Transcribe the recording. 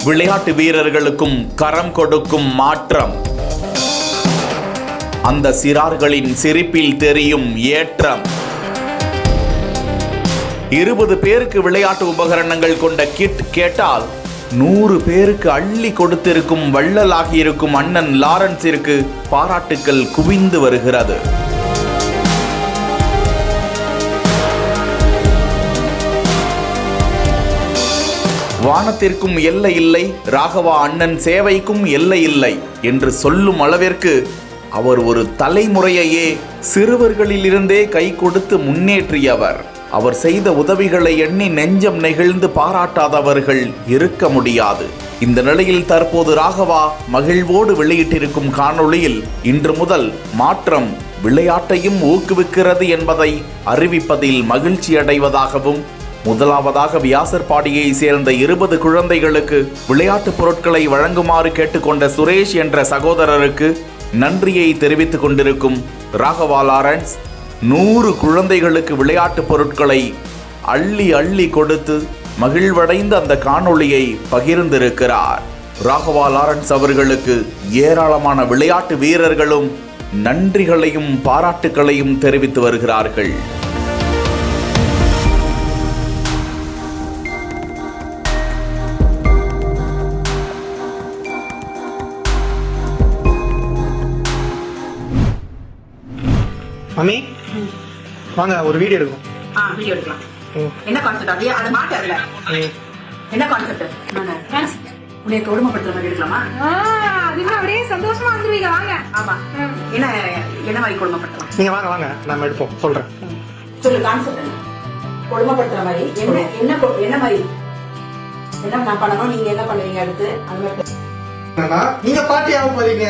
விளையாட்டு வீரர்களுக்கும் கரம் கொடுக்கும் மாற்றம். அந்த சிறார்களின் சிரிப்பில் தெரியும் ஏற்றம். 20 பேருக்கு விளையாட்டு உபகரணங்கள் கொண்ட கிட் கேட்டால் 100 பேருக்கு அள்ளி கொடுத்திருக்கும் வள்ளலாகி இருக்கும் அண்ணன் லாரன்ஸிற்கு பாராட்டுக்கள் குவிந்து வருகிறது. வானத்திற்கும் எல்லை இல்லை, ராகவா அண்ணன் சேவைக்கும் எல்லை இல்லை என்று சொல்லும் அளவிற்கு அவர் ஒரு தலைமுறையையே சிறுவர்களிலிருந்தே கை கொடுத்து முன்னேற்றியவர். அவர் செய்த உதவிகளை எண்ணி நெஞ்சம் நெகிழ்ந்து பாராட்டாதவர்கள் இருக்க முடியாது. இந்த நிலையில் தற்போது ராகவா மகிழ்வோடு வெளியிட்டிருக்கும் காணொளியில் இன்று முதல் மாற்றம் விளையாட்டையும் ஊக்குவிக்கிறது என்பதை அறிவிப்பதில் மகிழ்ச்சி அடைவதாகவும், முதலாவதாக வியாசர்பாடியை சேர்ந்த 20 குழந்தைகளுக்கு விளையாட்டுப் பொருட்களை வழங்குமாறு கேட்டுக்கொண்ட சுரேஷ் என்ற சகோதரருக்கு நன்றியை தெரிவித்துக் கொண்டிருக்கும் ராகவா லாரன்ஸ் 100 குழந்தைகளுக்கு விளையாட்டு பொருட்களை அள்ளி அள்ளி கொடுத்து மகிழ்வடைந்த அந்த காணொளியை பகிர்ந்திருக்கிறார். ராகவா லாரன்ஸ் அவர்களுக்கு ஏராளமான விளையாட்டு வீரர்களும் நன்றிகளையும் பாராட்டுகளையும் தெரிவித்து வருகிறார்கள். மம்மி வாங்க ஒரு வீடியோ எடுக்கும். வீடியோ எடுக்கலாம். என்ன கான்செப்ட்? அப்படியே அதை மாட்டு. அதுல என்ன கான்செப்ட்? உன்னை கொடுமைப்படுத்துற மாதிரி எடுக்கலாமா? அப்படியே சந்தோஷமா வந்துருவீங்க. வாங்க. ஆமா. என்ன மாதிரி கொடுமைப்படுத்தலாம்? நீங்க வாங்க வாங்க நம்ம எடுப்போம். சொல்றேன். சொல்லு கான்செப்ட். கொடுமைப்படுத்துற மாதிரி என்ன மாதிரி என்ன நான் பண்ணணும், நீங்க என்ன பண்ணுவீங்க அடுத்து? அந்த மாதிரி நீங்க பாட்டி ஆக போறீங்க.